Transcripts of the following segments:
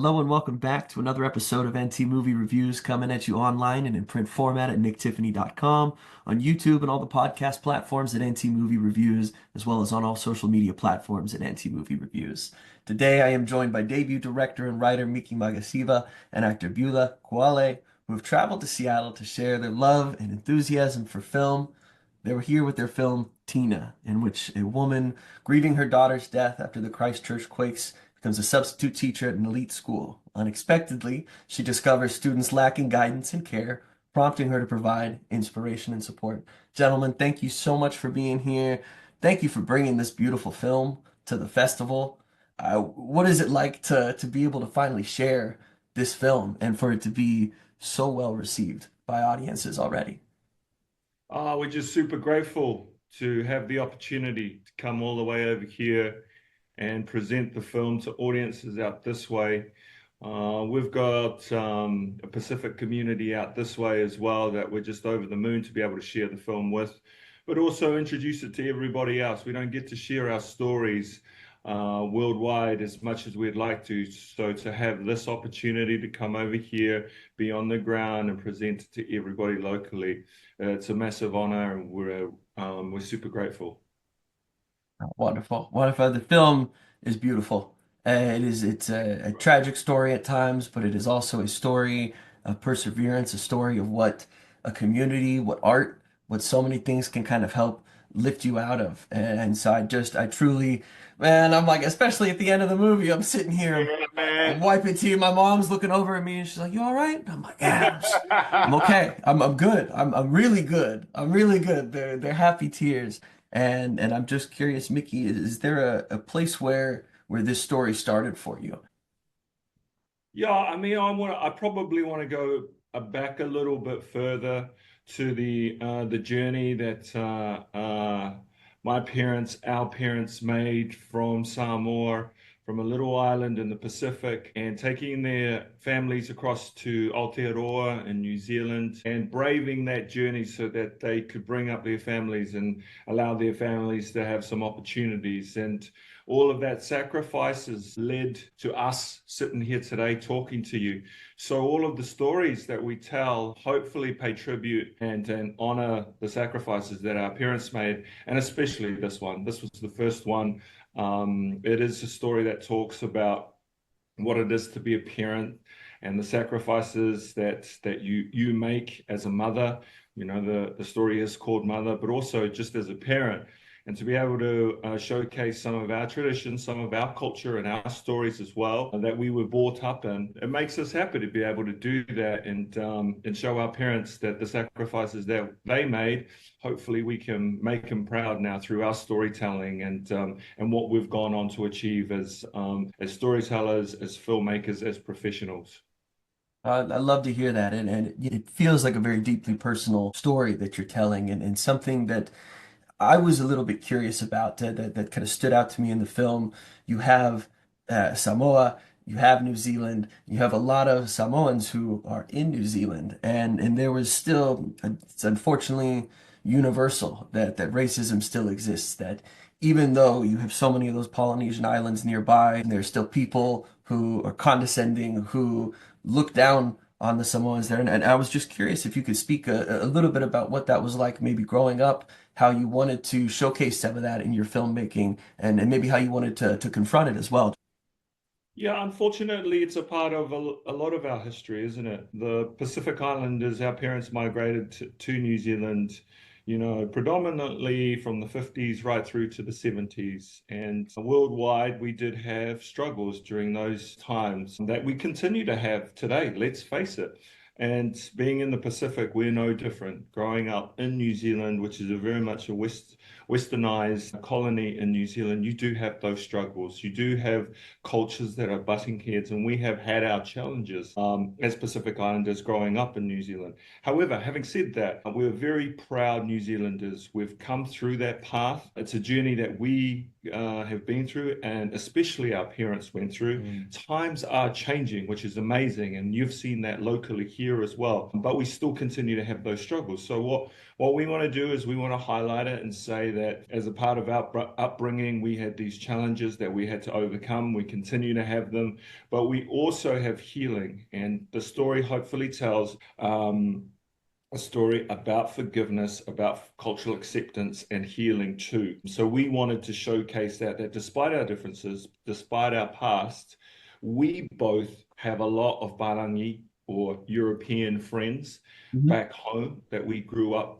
Hello and welcome back to another episode of NT Movie Reviews coming at you online and in print format at nicktiffany.com, on YouTube and all the podcast platforms at NT Movie Reviews, as well as on all social media platforms at NT Movie Reviews. Today I am joined by debut director and writer Miki Magasiva and actor Buelah Koale, who have traveled to Seattle to share their love and enthusiasm for film. They were here with their film Tina, in which a woman grieving her daughter's death after the Christchurch quakes becomes a substitute teacher at an elite school. Unexpectedly, she discovers students lacking guidance and care, prompting her to provide inspiration and support. Gentlemen, thank you so much for being here. Thank you for bringing this beautiful film to the festival. What is it like to be able to finally share this film and for it to be so well received by audiences already? We're just super grateful to have the opportunity to come all the way over here and present the film to audiences out this way. We've got a Pacific community out this way as well that we're just over the moon to be able to share the film with, but also introduce it to everybody else. We don't get to share our stories worldwide as much as we'd like to. So to have this opportunity to come over here, be on the ground and present it to everybody locally, it's a massive honor and we're super grateful. Wonderful, wonderful. The film is beautiful. It's a tragic story at times, but it is also a story of perseverance, a story of what a community, what art, what so many things can kind of help lift you out of. And so I truly, man, I'm like, especially at the end of the movie, I'm sitting here, Yeah, I'm man. wiping tears. My mom's looking over at me and she's like, "You all right?" I'm like, "Yeah, I'm okay. I'm good. I'm really good. I'm really good." They're happy tears. And I'm just curious, Mickey, is there a place where this story started for you? Yeah, I mean, I probably want to go back a little bit further to the journey that our parents made from Samoa, from a little island in the Pacific, and taking their families across to Aotearoa in New Zealand and braving that journey so that they could bring up their families and allow their families to have some opportunities. And all of that sacrifices led to us sitting here today talking to you. So all of the stories that we tell hopefully pay tribute and honor the sacrifices that our parents made, and especially this one. This was the first one. It is a story that talks about what it is to be a parent and the sacrifices that you make as a mother. You know, the story is called Mother, but also just as a parent. And to be able to showcase some of our traditions, some of our culture and our stories as well that we were brought up in, it makes us happy to be able to do that and show our parents that the sacrifices that they made, hopefully we can make them proud now through our storytelling and what we've gone on to achieve as storytellers, as filmmakers, as professionals. I love to hear that, and it feels like a very deeply personal story that you're telling, and something that I was a little bit curious about that kind of stood out to me in the film. You have Samoa, you have New Zealand, you have a lot of Samoans who are in New Zealand, and there was still, it's unfortunately universal that racism still exists. That even though you have so many of those Polynesian islands nearby, there's still people who are condescending, who look down on the Samoans there. And I was just curious if you could speak a little bit about what that was like, maybe growing up, how you wanted to showcase some of that in your filmmaking, and maybe how you wanted to confront it as well. Yeah, unfortunately, it's a part of a lot of our history, isn't it? The Pacific Islanders, our parents migrated to New Zealand, you know, predominantly from the 50s right through to the 70s. And worldwide, we did have struggles during those times that we continue to have today, let's face it. And being in the Pacific, we're no different. Growing up in New Zealand, which is a very much a westernized colony in New Zealand, you do have those struggles. You do have cultures that are butting heads, and we have had our challenges as Pacific Islanders growing up in New Zealand. However, having said that, we're very proud New Zealanders. We've come through that path. It's a journey that we have been through, and especially our parents went through. Times are changing, which is amazing, and you've seen that locally here here as well. But we still continue to have those struggles. So what we want to do is we want to highlight it and say that as a part of our upbringing, we had these challenges that we had to overcome. We continue to have them, but we also have healing. And the story hopefully tells a story about forgiveness, about cultural acceptance and healing too. So we wanted to showcase that despite our differences, despite our past, we both have a lot of Parangi or European friends Mhm. back home that we grew up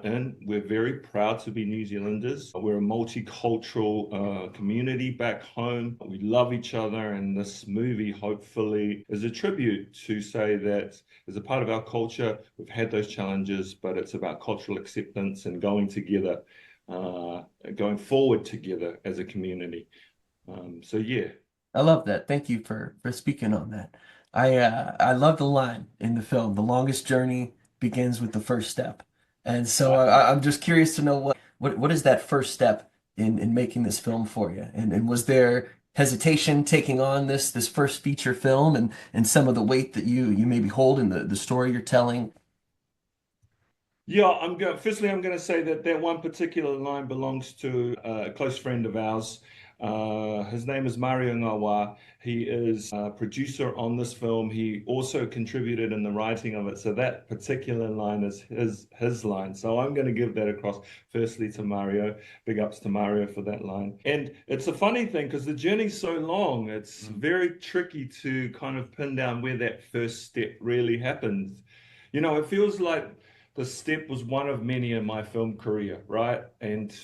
in. We're very proud to be New Zealanders. We're a multicultural community back home. We love each other, and this movie hopefully is a tribute to say that as a part of our culture, we've had those challenges, but it's about cultural acceptance and going together, going forward together as a community. So yeah. I love that. Thank you for speaking on that. I love the line in the film, "The longest journey begins with the first step." And so I'm just curious to know what is that first step in making this film for you? And was there hesitation taking on this first feature film and some of the weight that you maybe hold in the story you're telling? Yeah, Firstly, I'm going to say that that one particular line belongs to a close friend of ours. His name is Mario Ngawa. He is a producer on this film. He also contributed in the writing of it. So that particular line is his line. So I'm going to give that across firstly to Mario. Big ups to Mario for that line. And it's a funny thing because the journey's so long. It's very tricky to kind of pin down where that first step really happens. It feels like the step was one of many in my film career, right? And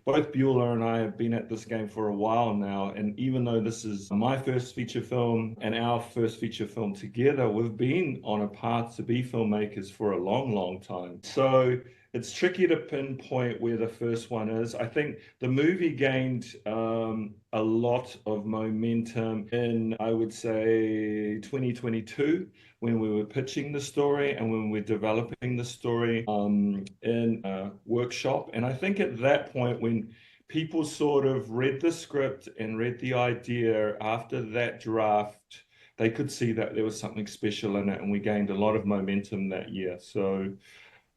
both Buelah and I have been at this game for a while now. And even though this is my first feature film and our first feature film together, we've been on a path to be filmmakers for a long, long time. So it's tricky to pinpoint where the first one is. I think the movie gained a lot of momentum in, I would say, 2022 when we were pitching the story and when we were developing the story in a workshop. And I think at that point, when people sort of read the script and read the idea after that draft, they could see that there was something special in it, and we gained a lot of momentum that year. So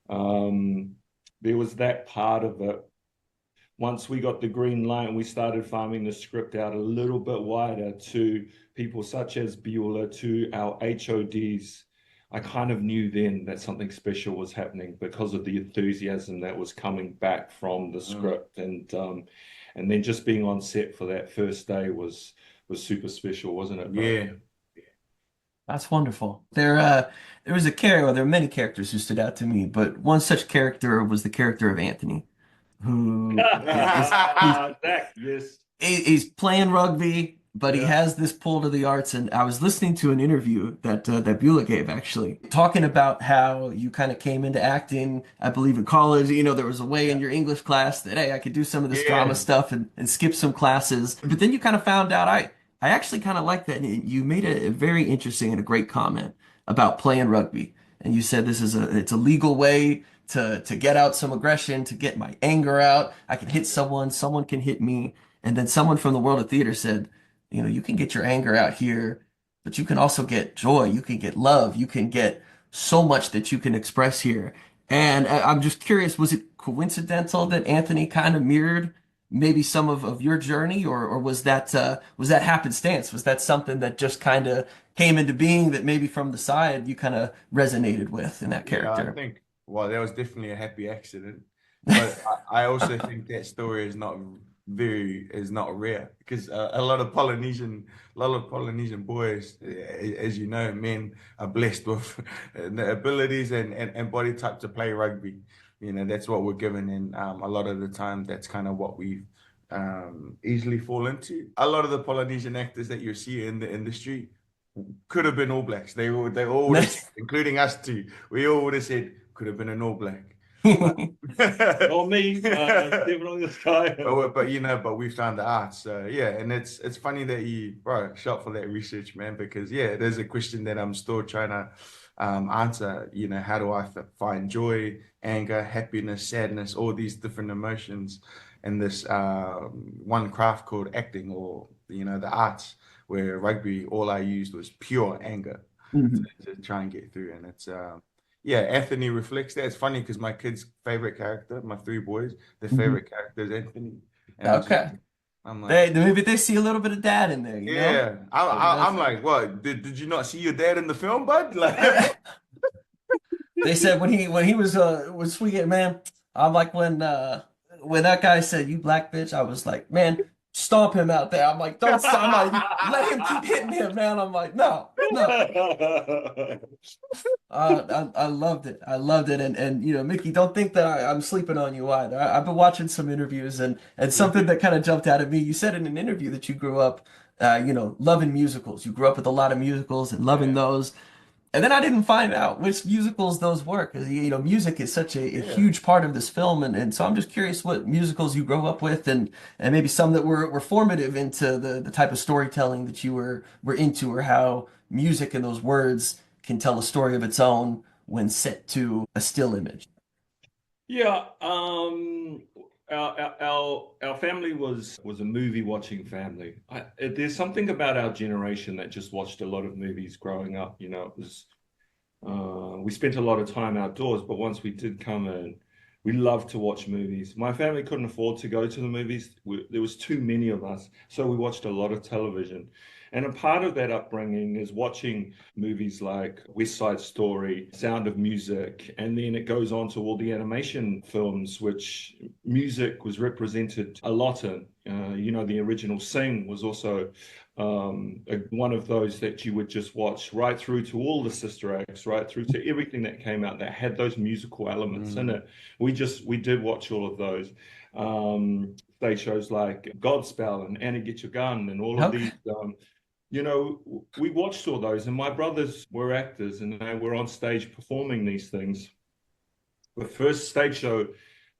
there was that part of it. Once we got the green light and we started farming the script out a little bit wider to people such as Buelah, to our HODs, I kind of knew then that something special was happening because of the enthusiasm that was coming back from the script. And then just being on set for that first day was super special, wasn't it, bro? Yeah. That's wonderful. There was a character, well, there are many characters who stood out to me, but one such character was the character of Anthony, who is Zach, yes. he's playing rugby, but he Yeah. has this pull to the arts. And I was listening to an interview that Buelah gave actually, talking about how you kind of came into acting, I believe in college. There was a way in your English class that, hey, I could do some of this drama Yeah. stuff and skip some classes. But then you kind of found out I actually kind of like that. And you made a very interesting and a great comment about playing rugby. And you said it's a legal way to get out some aggression, to get my anger out. I can hit someone can hit me. And then someone from the world of theater said, you can get your anger out here, but you can also get joy. You can get love. You can get so much that you can express here. And I'm just curious, was it coincidental that Anthony kind of mirrored maybe some of your journey, or was that happenstance? Was that something that just kind of came into being that maybe from the side you kind of resonated with in that Yeah, I character? think, well, that was definitely a happy accident. But I also think that story is not rare because a lot of Polynesian boys, as you know, men are blessed with the abilities and body type to play rugby. That's what we're given, and a lot of the time, that's kind of what we easily fall into. A lot of the Polynesian actors that you see in the industry could have been All Blacks. They all would have said, including us too. We all would have said could have been an All Black. But, Not me, definitely this guy. but we found the art. So yeah, and it's funny that you shot for that research, man, because yeah, there's a question that I'm still trying to answer. How do I find joy, anger, happiness, sadness, all these different emotions in this one craft called acting, or the arts, where rugby, all I used was pure anger. Mhm. to try and get through. And it's yeah, Anthony reflects that. It's funny because my kids' favorite character, my three boys, their Mhm. favorite character is Anthony, and Okay. I'm like, They maybe they see a little bit of dad in there, you know? yeah, Maybe I'm that's like, what? Did you not see your dad in the film, bud? Like, they said when he was sweet, man. I'm like when that guy said you black bitch, I was like, man, stomp him out there. I'm like, don't stop. I'm like, let him keep hitting him, man. I'm like, no, no. I loved it. I loved it. And you know, Mickey, don't think that I'm sleeping on you either. I've been watching some interviews and something that kind of jumped out at me. You said in an interview that you grew up, loving musicals. You grew up with a lot of musicals and loving yeah, those. And then I didn't find out which musicals those were because music is such a yeah. huge part of this film, and so I'm just curious what musicals you grew up with, and maybe some that were formative into the type of storytelling that you were into, or how music and those words can tell a story of its own when set to a still image. Yeah, our family was a movie watching family. There's something about our generation that just watched a lot of movies growing up. You know, it was we spent a lot of time outdoors, but once we did come in, we loved to watch movies. My family couldn't afford to go to the movies. There was too many of us, so we watched a lot of television. And a part of that upbringing is watching movies like West Side Story, Sound of Music, and then it goes on to all the animation films, which music was represented a lot in. The original Sing was also one of those that you would just watch right through to all the Sister Acts, right through to everything that came out that had those musical elements in Mm, it. We did watch all of those. Stage shows like Godspell and Annie Get Your Gun and all of these. Okay. We watched all those, and my brothers were actors and they were on stage performing these things. The first stage show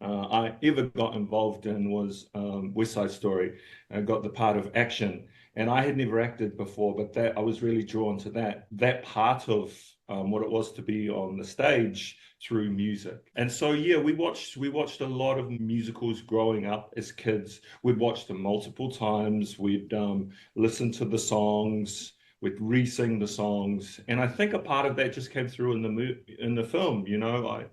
I ever got involved in was West Side Story. I got the part of action, and I had never acted before, but that I was really drawn to that part of what it was to be on the stage through music. And so yeah, we watched a lot of musicals growing up as kids. We'd watched them multiple times. We'd listen to the songs. We'd re-sing the songs, and I think a part of that just came through in the film.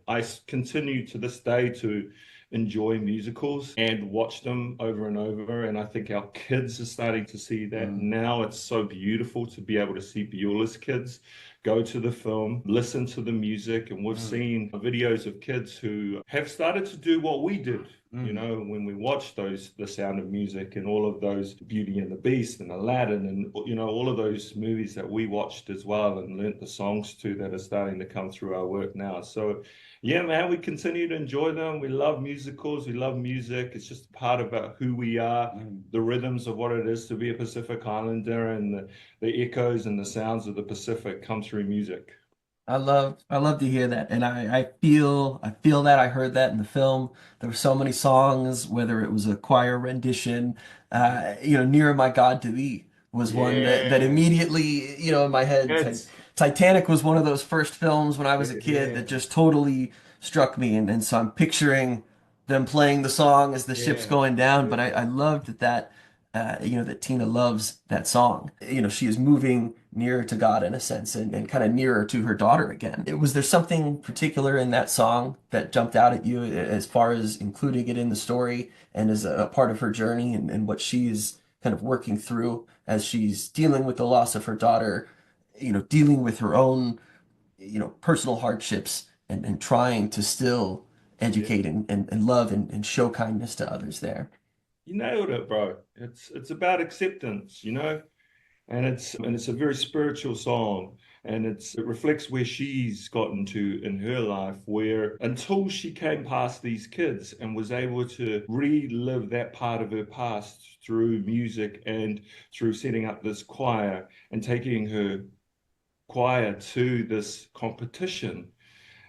I continue to this day to enjoy musicals and watch them over and over, and I think our kids are starting to see that mm, now. It's so beautiful to be able to see Beulah's kids go to the film, listen to the music, and we've mm, seen videos of kids who have started to do what we did. mm. When we watched The Sound of Music and all of those Beauty and the Beast and Aladdin and, all of those movies that we watched as well and learnt the songs to that are starting to come through our work now. So, yeah, man, we continue to enjoy them. We love musicals. We love music. It's just a part about who we are, Mm. the rhythms of what it is to be a Pacific Islander and the echoes and the sounds of the Pacific come through music. I love to hear that. And I feel that I heard that in the film. There were so many songs, whether it was a choir rendition, Nearer My God to Thee was one that Yeah, immediately, in my head. it's Titanic was one of those first films when I was a kid yeah, that just totally struck me. And so I'm picturing them playing the song as the ship's yeah, going down. But I yeah, loved that Tina loves that song. She is moving nearer to God in a sense and kind of nearer to her daughter again. Was there something particular in that song that jumped out at you as far as including it in the story and as a part of her journey and what she's kind of working through as she's dealing with the loss of her daughter, dealing with her own, personal hardships and trying to still Yeah. educate and love and show kindness to others there? You nailed it, bro. It's about acceptance. And it's a very spiritual song, and it reflects where she's gotten to in her life, where until she came past these kids and was able to relive that part of her past through music and through setting up this choir and taking her choir to this competition.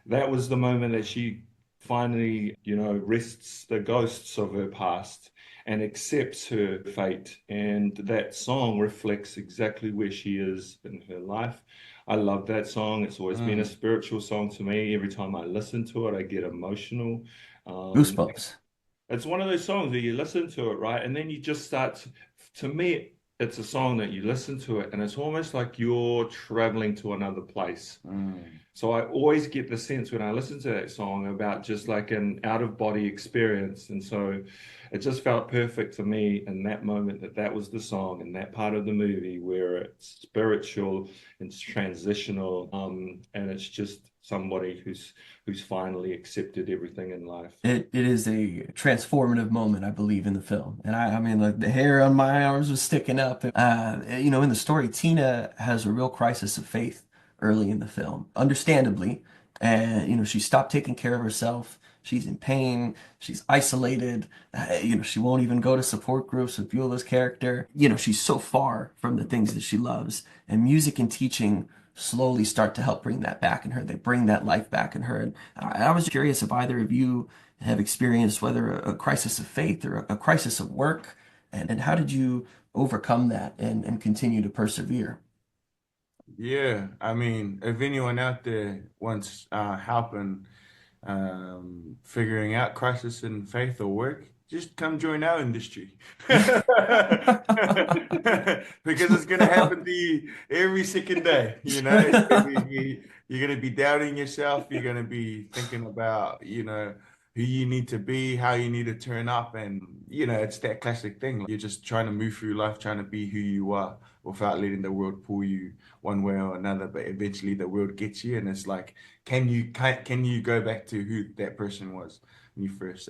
That was the moment that she finally, rests the ghosts of her past and accepts her fate. And that song reflects exactly where she is in her life. I love that song. It's always been a mm, spiritual song to me. Every time I listen to it, I get emotional. Um, Goosebumps. it's one of those songs where you listen to it, right? And then you just start to me, it's a song that you listen to it and it's almost like you're traveling to another place. So I always get the sense when I listen to that song about just like an out of body experience. And so it just felt perfect for me in that moment that that was the song and that part of the movie where it's spiritual, it's transitional, and it's just somebody who's finally accepted everything in life. It is a transformative moment, I believe, in the film. And I mean, like the hair on my arms was sticking up. You know, in the story, Tina has a real crisis of faith early in the film, understandably. And, you know, she stopped taking care of herself. She's in pain. She's isolated. You know, she won't even go to support groups with Beulah's character. You know, she's so far from the things that she loves. And music and teaching slowly start to help bring that back in her. They bring that life back in her. And I was curious if either of you have experienced whether a crisis of faith or a crisis of work, and how did you overcome that and continue to persevere? Yeah, I mean, if anyone out there wants help in figuring out crisis in faith or work, just come join our industry. Because it's gonna happen to you every second day, you know. You're gonna be doubting yourself, you're gonna be thinking about, you know, who you need to be, how you need to turn up, and you know, it's that classic thing. You're just trying to move through life, trying to be who you are without letting the world pull you one way or another. But eventually the world gets you, and it's like, can you go back to who that person was when you first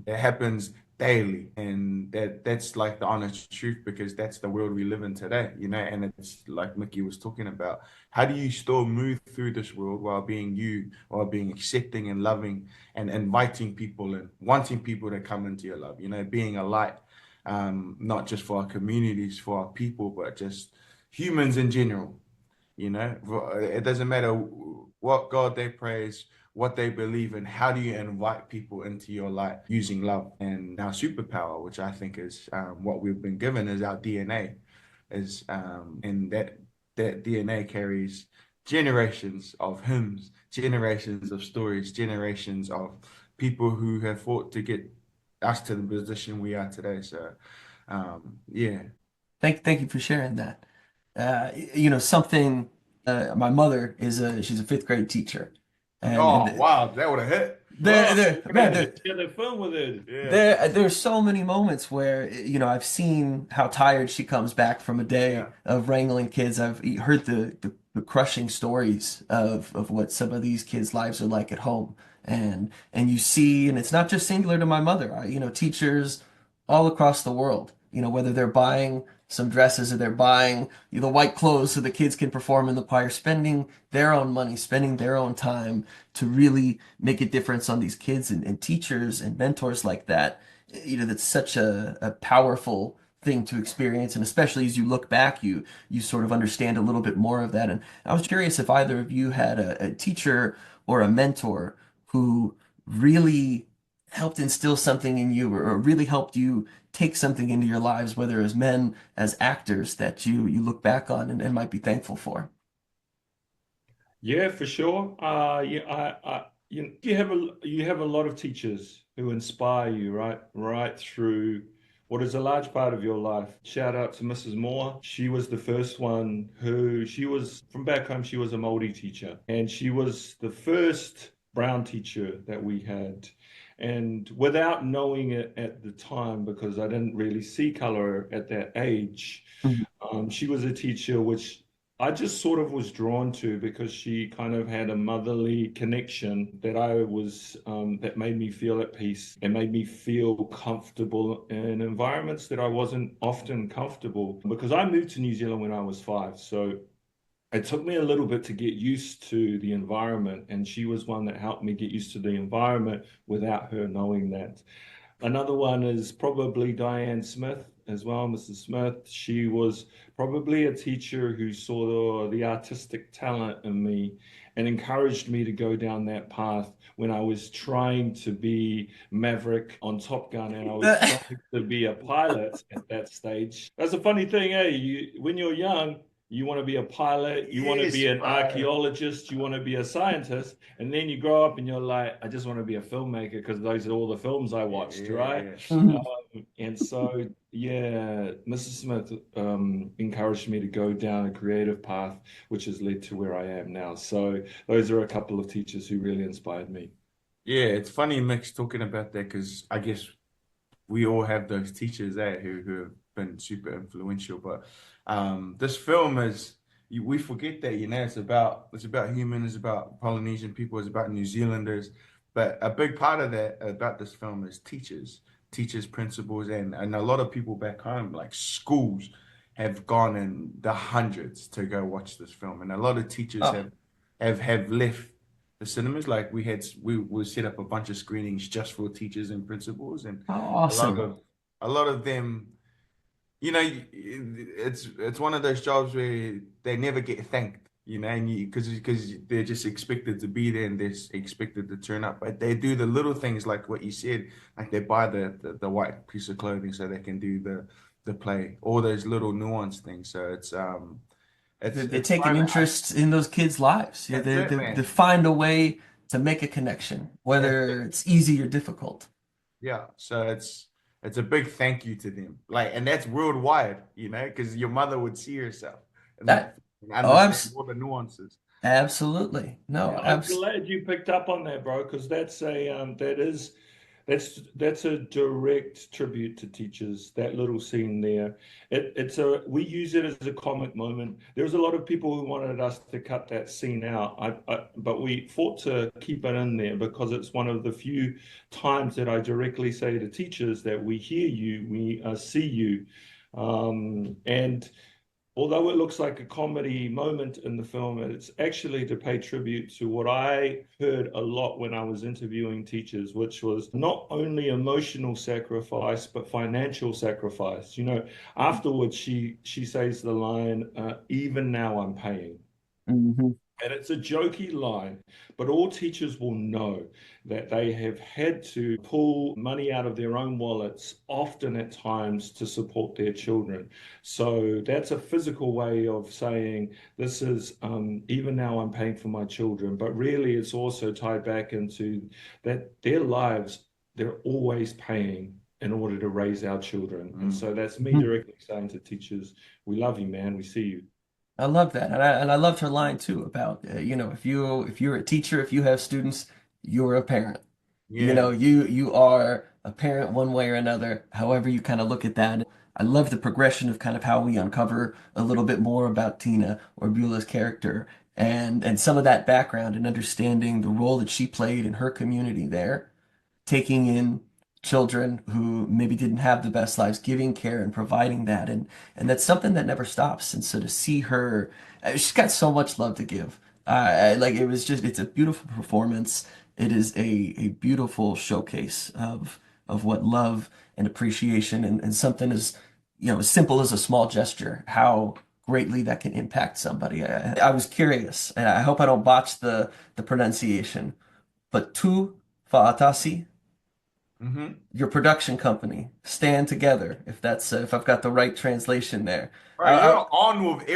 it happens daily, and that's like the honest truth, because that's the world we live in today, you know. And it's like Miki was talking about, how do you still move through this world while being you, while being accepting and loving and inviting people and wanting people to come into your love, you know, being a light, not just for our communities, for our people, but just humans in general. You know, it doesn't matter what God they praise, what they believe in. How do you invite people into your life using love? And our superpower, which I think is what we've been given, is our DNA, is and that DNA carries generations of hymns, generations of stories, generations of people who have fought to get us to the position we are today. So, yeah. Thank you for sharing that. You know, something. My mother she's a fifth grade teacher, Oh, and wow, that would have hit. there, Well, there, we're man, gonna have there, to share the film with it. Yeah, there's so many moments where, you know, I've seen how tired she comes back from a day yeah. of wrangling kids. I've heard the crushing stories of what some of these kids' lives are like at home. And you see, and it's not just singular to my mother, you know, teachers all across the world, you know, whether they're buying some dresses or they're buying the white clothes so the kids can perform in the choir, spending their own money, spending their own time to really make a difference on these kids, and teachers and mentors like that. You know, that's such a powerful thing to experience. And especially as you look back, you sort of understand a little bit more of that. And I was curious if either of you had a teacher or a mentor who really helped instill something in you, or really helped you take something into your lives, whether as men, as actors, that you look back on and might be thankful for. Yeah, for sure. Yeah, you have a lot of teachers who inspire you right through what is a large part of your life. Shout out to Mrs. Moore. She was the first one who she was from back home. She was a Māori teacher, and she was the first brown teacher that we had. And without knowing it at the time, because I didn't really see color at that age, Mhm. she was a teacher which I just sort of was drawn to because she kind of had a motherly connection that that made me feel at peace and made me feel comfortable in environments that I wasn't often comfortable because I moved to New Zealand when I was 5. So it took me a little bit to get used to the environment, and she was one that helped me get used to the environment without her knowing that. Another one is probably Diane Smith as well, Mrs. Smith. She was probably a teacher who saw the artistic talent in me and encouraged me to go down that path when I was trying to be Maverick on Top Gun and I was trying to be a pilot at that stage. That's a funny thing, eh? When you're young, you want to be a pilot, you want to Yes, be an bro. archaeologist, you want to be a scientist, and then you grow up and you're like, I just want to be a filmmaker because those are all the films I watched, right? Yeah. Mhm. And so, yeah, Mrs. Smith encouraged me to go down a creative path, which has led to where I am now. So those are a couple of teachers who really inspired me. Yeah, it's funny Mix talking about that because I guess we all have those teachers who have been super influential. But this film is we forget that, it's about humans, it's about Polynesian people, it's about New Zealanders. But a big part of that about this film is teachers, principals, and a lot of people back home, like schools, have gone in the hundreds to go watch this film. And a lot of teachers Oh, have left the cinemas. Like we set up a bunch of screenings just for teachers and principals, and how a lot awesome. of a lot of them, it's one of those jobs where they never get thanked, and because they're just expected to be there and they're expected to turn up, but they do the little things like what you said, like they buy the white piece of clothing so they can do the play, all those little nuanced things. So They it's take an fun. interest in those kids' lives. Yeah, That's it, they man. find a way to make a connection, That's whether it's easy or difficult. Yeah, so it's a big thank you to them. Like, and that's worldwide, because your mother would see herself in that That, and oh, understand all the nuances. absolutely. No, Yeah, I'm glad you picked up on that, bro, because that's a direct tribute to teachers. That little scene there, we use it as a comic moment. There was a lot of people who wanted us to cut that scene out, but we fought to keep it in there because it's one of the few times that I directly say to teachers that we hear you, we see you, and although it looks like a comedy moment in the film, it's actually to pay tribute to what I heard a lot when I was interviewing teachers, which was not only emotional sacrifice, but financial sacrifice. Afterwards, she says the line, even now I'm paying. Mhm. And it's a jokey line, but all teachers will know that they have had to pull money out of their own wallets, often at times, to support their children. So that's a physical way of saying, this is, even now I'm paying for my children. But really, it's also tied back into that their lives, they're always paying in order to raise our children. And Mm. so that's me Mhm. directly saying to teachers, we love you, man. We see you. I love that, and I loved her line too about if you're a teacher, if you have students, you're a parent. Yeah. You are a parent one way or another, however you kind of look at that. I love the progression of kind of how we uncover a little bit more about Tina or Beulah's character and some of that background and understanding the role that she played in her community there, taking in children who maybe didn't have the best lives, giving care and providing that. And that's something that never stops. And so to see her, she's got so much love to give. Like it's a beautiful performance. It is a beautiful showcase of what love and appreciation and something as simple as a small gesture, how greatly that can impact somebody. I was curious, and I hope I don't botch the pronunciation, but tu fa'atasi, Mm-hmm. your production company, stand together. If I've got the right translation there. Bro, I, you're on with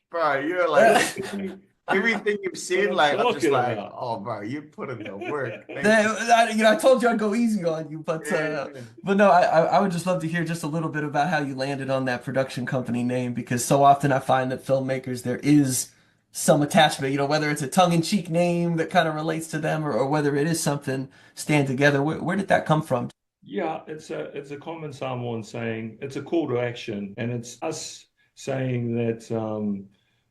bro. You're like I, everything you've What said, I'm like I'm just talking like, about. oh, bro, you put in the work. Thank you. I told you I'd go easy on you, Yeah. but no, I would just love to hear just a little bit about how you landed on that production company name because so often I find that filmmakers there is some attachment, whether it's a tongue-in-cheek name that kind of relates to them or whether it is something stand together. Where did that come from? Yeah, it's a common Samoan saying. It's a call to action, and it's us saying that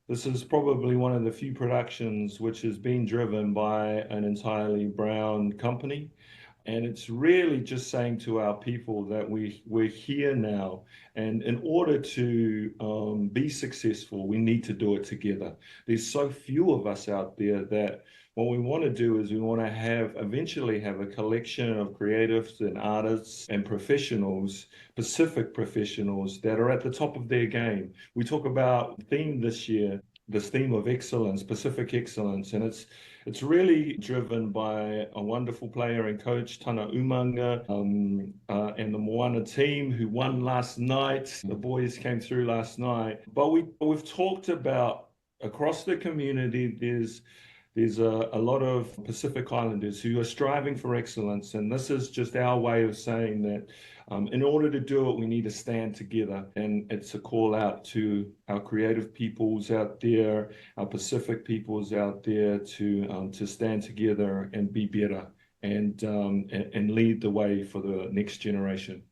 this is probably one of the few productions which has been driven by an entirely brown company. And it's really just saying to our people that we're here now, and in order to be successful, we need to do it together. There's so few of us out there that what we want to do is we want to eventually have a collection of creatives and artists and professionals, Pacific professionals that are at the top of their game. We talk about theme this year, this theme of excellence, Pacific excellence, and it's really driven by a wonderful player and coach, Tana Umanga, and the Moana team who won last night. The boys came through last night. But we've talked about across the community, there's There's a lot of Pacific Islanders who are striving for excellence, and this is just our way of saying that in order to do it, we need to stand together. And it's a call out to our creative peoples out there, our Pacific peoples out there to stand together and be better and lead the way for the next generation.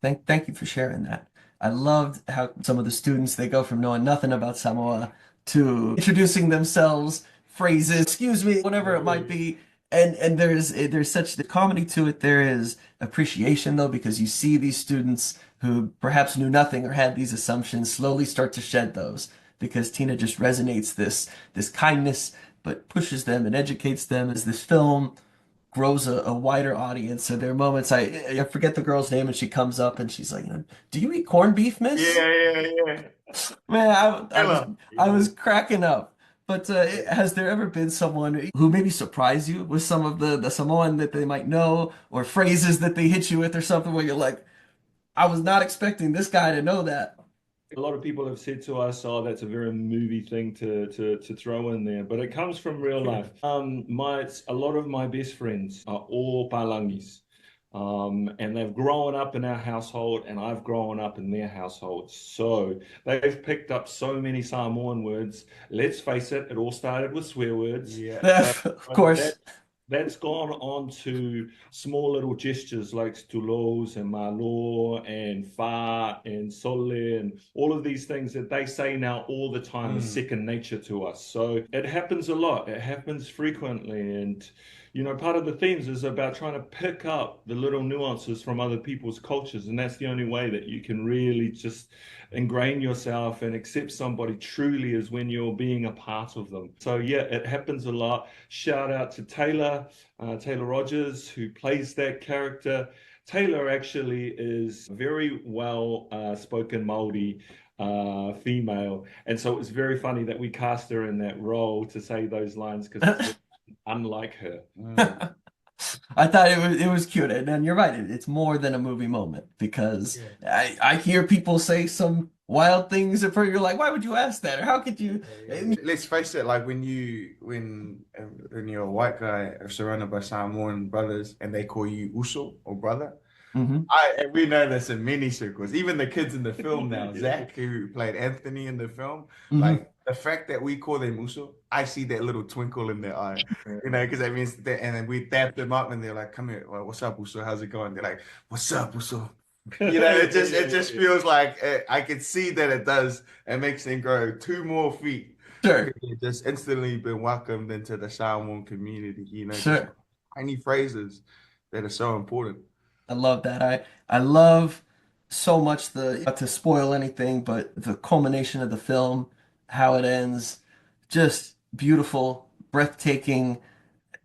Thank you for sharing that. I loved how some of the students they go from knowing nothing about Samoa to introducing themselves, phrases, excuse me, whatever it might be. And there's such the comedy to it. There is appreciation though, because you see these students who perhaps knew nothing or had these assumptions slowly start to shed those because Tina just resonates this kindness, but pushes them and educates them as this film grows a wider audience. So there are moments I forget the girl's name and she comes up and she's like, do you eat corned beef, miss? Yeah. Man, Killer. I was cracking up. But has there ever been someone who maybe surprised you with some of the Samoan that they might know or phrases that they hit you with or something where you're like, I was not expecting this guy to know that. A lot of people have said to us, "Oh, that's a very movie thing to throw in there," but it comes from real life. My a lot of my best friends are all Palangis, and they've grown up in our household, and I've grown up in their household. So they've picked up so many Samoan words. Let's face it, it all started with swear words, Yeah. but Of that course. that's gone on to small little gestures like stulos and malo and fa and sole and all of these things that they say now all the time is Mm. second nature to us. So it happens a lot. It happens frequently. And, part of the themes is about trying to pick up the little nuances from other people's cultures. And that's the only way that you can really just ingrain yourself and accept somebody truly is when you're being a part of them. So yeah, it happens a lot. Shout out to Taylor Rogers, who plays that character. Taylor actually is very well spoken Māori female, and so it was very funny that we cast her in that role to say those lines because it's unlike her. Mm. I thought it was cute, and then you're right. It's more than a movie moment because Yeah. I hear people say some wild things, and you're like, why would you ask that, or how could you? I mean, Let's face it, like when you're a white guy surrounded by Samoan brothers and they call you uso or brother, mhm, and we know this in many circles. Even the kids in the film now, Zach, who played Anthony in the film, mhm. like the fact that we call them uso, I see that little twinkle in their eye, because that means that, and then we dap them up and they're like, "Come here, well, what's up, uso? How's it going?" They're like, "What's up, uso?" It just feels like I can see that it does. It makes them grow 2 more feet because Sure, they've just instantly been welcomed into the Samoan community. Just sure. tiny phrases that are so important. I love that. I love so much the not to spoil anything, but the culmination of the film, how it ends, just beautiful, breathtaking,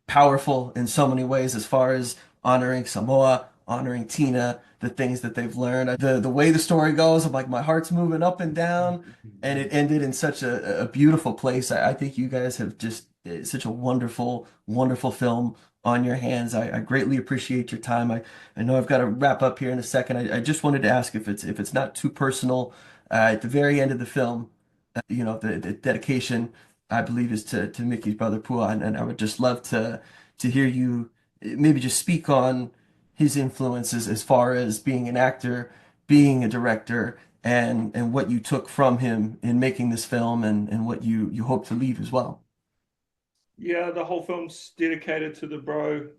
powerful in so many ways as far as honoring Samoa, honoring Tina, the things that they've learned. The way the story goes, I'm like my heart's moving up and down, and it ended in such a beautiful place. I think you guys have just such a wonderful, wonderful film on your hands. I greatly appreciate your time. I know I've got to wrap up here in a second. I just wanted to ask if it's not too personal, at the very end of the film, the dedication I believe is to Mickey's brother Pua, and I would just love to hear you maybe just speak on his influences as far as being an actor, being a director, and what you took from him in making this film and what you hope to leave as well. Yeah, the whole film's dedicated to the bro.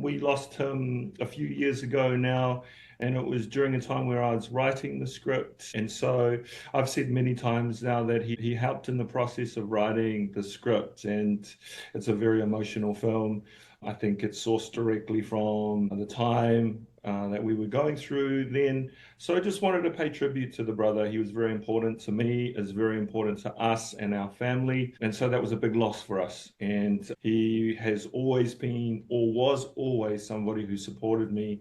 We lost him a few years ago now, and it was during a time where I was writing the script. And so I've said many times now that he helped in the process of writing the script, and it's a very emotional film. I think it's sourced directly from the time that we were going through then. So I just wanted to pay tribute to the brother. He was very important to me, is very important to us and our family. And so that was a big loss for us. And he has always been, or was always, somebody who supported me,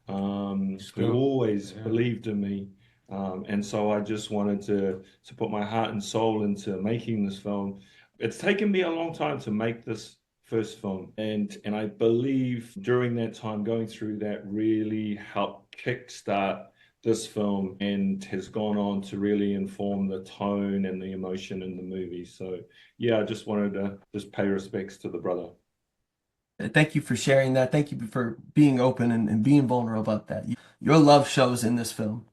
who Still, always yeah. believed in me. And so I just wanted to put my heart and soul into making this film. It's taken me a long time to make this first film, and I believe during that time going through that really helped kickstart this film and has gone on to really inform the tone and the emotion in the movie. So yeah, I just wanted to just pay respects to the brother. Thank you for sharing that. Thank you for being open and being vulnerable about that. Your love shows in this film,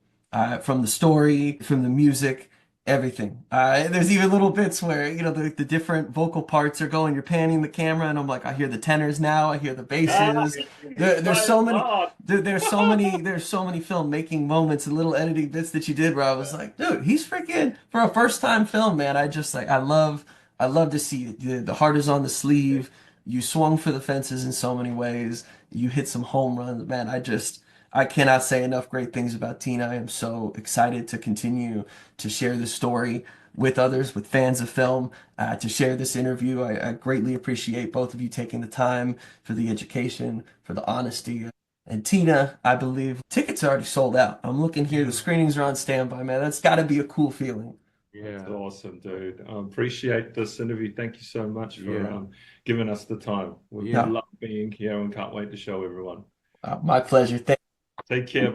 from the story, from the music, everything. There's even little bits where, you know, the different vocal parts are going, you're panning the camera, and I'm like, I hear the tenors now, I hear the Ah, basses. it's There's my so many, God. there's so many filmmaking moments and little editing bits that you did where I was like, dude, he's freaking, for a first time film, man. I just like, I love to see it. The heart is on the sleeve. You swung for the fences in so many ways. You hit some home runs, man. I cannot say enough great things about Tina. I am so excited to continue to share this story with others, with fans of film, to share this interview. I greatly appreciate both of you taking the time for the education, for the honesty. And Tina, I believe tickets are already sold out. I'm looking here, the screenings are on standby, man. That's got to be a cool feeling. That's Yeah, awesome, dude. I appreciate this interview. Thank you so much for yeah, giving us the time. We yeah. No, love being here and can't wait to show everyone. my pleasure. Thank Take care.